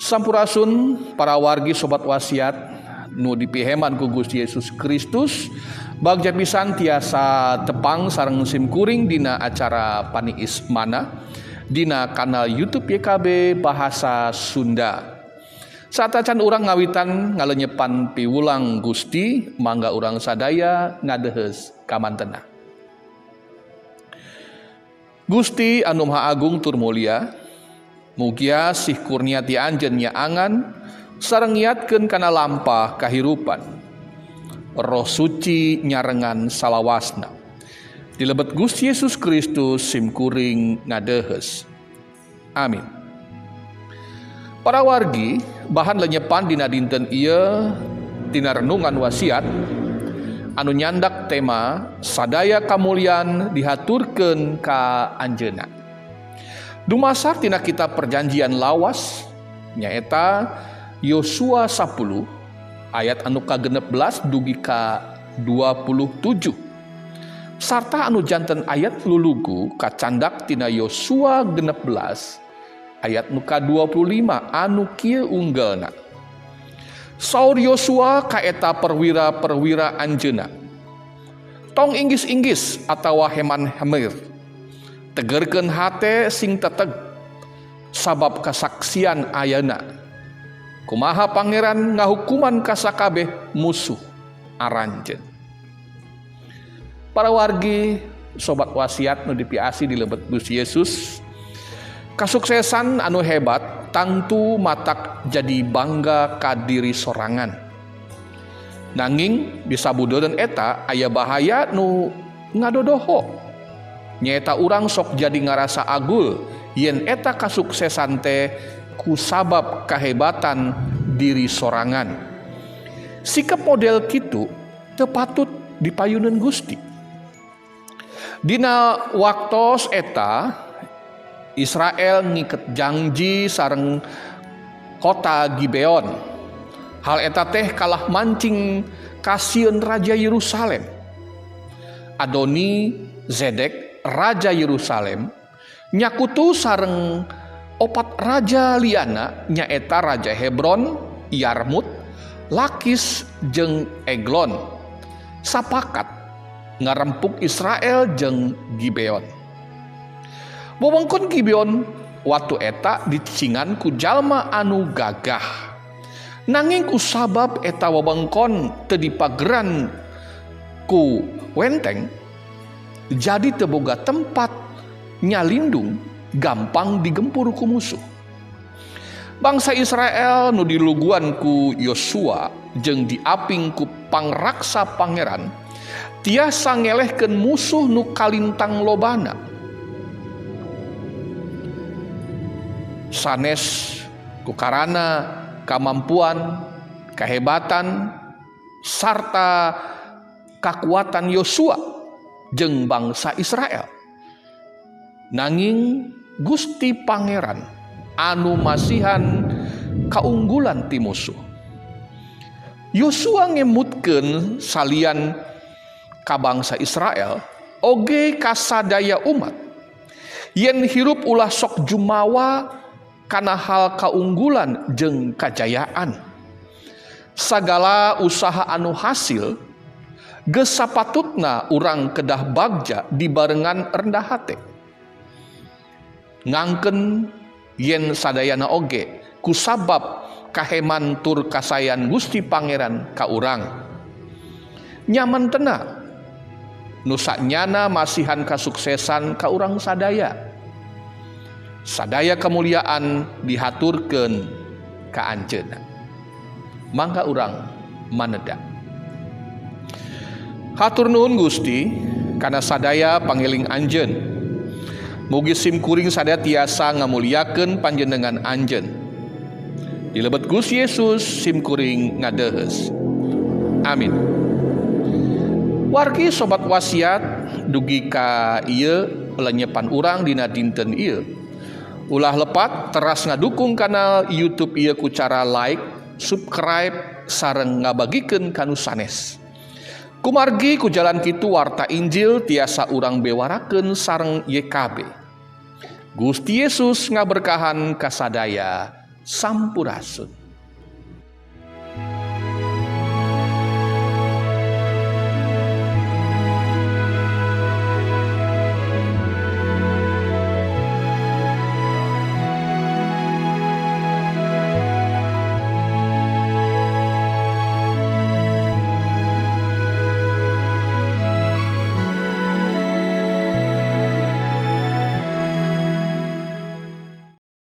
Sampurasun para wargi sobat wasiat nu dipiheman ku Gusti Yesus Kristus, bagja pisan tiasa tepang sareng simkuring dina acara Pani Ismana dina kanal YouTube YKB Bahasa Sunda. Saat acan urang ngawitan ngalenyepan piwulang Gusti, mangga urang sadaya ngadehes kamantena. Gusti anu Maha Agung tur mulia, mugia sih kurnia ti anjeun nya angan sareng ngiatkeun kana lampah kahirupan. Roh suci nyarengan salawasna. Dilebet Gusti Yesus Kristus simkuring ngadehes. Amin. Para wargi, bahan lenyepan dina dinten ieu tina renungan wasiat anu nyandak tema sadaya kamulian dihaturkeun ka anjeunna. Dumasar tina kitab perjanjian lawas nyaeta Yosua 10 ayat anu ka-16 dugi ka 27 sarta anu janten ayat lulugu kacandak tina Yosua 16 ayat nu ka-25 anu kieu unggalna. Saur Yosua kaeta perwira-perwira anjeunna tong inggis-inggis atawa heman-hemir tegerkeun hate sing teteg sabab kasaksian ayeuna kumaha pangeran ngahukuman ka sakabeh musuh aranjeun. Para wargi sobat wasiat nu dipiasi dilebet Gusti Yesus, kasuksesan anu hebat tangtu matak jadi bangga ka diri sorangan. Nanging disabudeureun eta aya bahaya nu ngadodoho. Nyaeta urang sok jadi ngarasa agul yen eta kasuksesan teh ku sabab kahebatan diri sorangan. Sikap model kitu teu patut dipayuneun Gusti. Dina waktos eta Israel ngiket janji sareng kota Gibeon. Hal eta teh kalah mancing kasieun Raja Yerusalem. Adoni Zedek Raja Yerusalem nyakutu sareng opat raja liana nyaeta Raja Hebron, Yarmut, Lakis jeung Eglon sapakat ngarempuk Israel jeung Gibeon. Wewengkon Gibeon waktu eta dicingan ku jalma anu gagah. Nanging ku sabab eta wewengkon teu dipageran ku wenteng, jadi teu boga tempat nyalindung, gampang digempur ku musuh. Bangsa Israel nu diluguan ku Yosua jeung diaping ku pangraksa pangeran tiasa ngelehkeun musuh nu kalintang lobana. Sanes ku karana kamampuan, kehebatan sarta kakuatan Yosua jeung bangsa Israel. Nanging Gusti Pangeran anu masihan kaunggulan ti musuh. Yosua ngemutkeun salian ka bangsa Israel oge ka sadaya umat yen hirup ulah sok jumawa kana hal kaunggulan jeung kajayaan. Sagala usaha anu hasil geus sapatutna urang kedah bagja dibarengan rendah hate. Ngangkeun yen sadayana oge kusabab kaheman tur kasayan Gusti Pangeran ka urang. Nyaman tena nu saknyana masihan kasuksesan ka urang sadaya. Sadaya kemuliaan dihaturkeun ka anjeunna. Mangga urang maneda. Hatur nuhun Gusti kana sadaya pangiling anjeun. Mugi simkuring sadaya tiasa ngamuliakeun panjenengan anjeun. Dilebet Gusti Yesus simkuring ngadehes. Amin. Wargi sobat wasiat dugi ka ieu lenyepan urang dina dinten ieu. Ulah lepat teras ngadukung kanal YouTube ieu ku cara like, subscribe sareng ngabagikeun kanu sanes. Kumargi ku jalan kitu warta Injil tiasa urang bewarakeun sareng YKB. Gusti Yesus ngaberkahan kasadaya. sampurasun.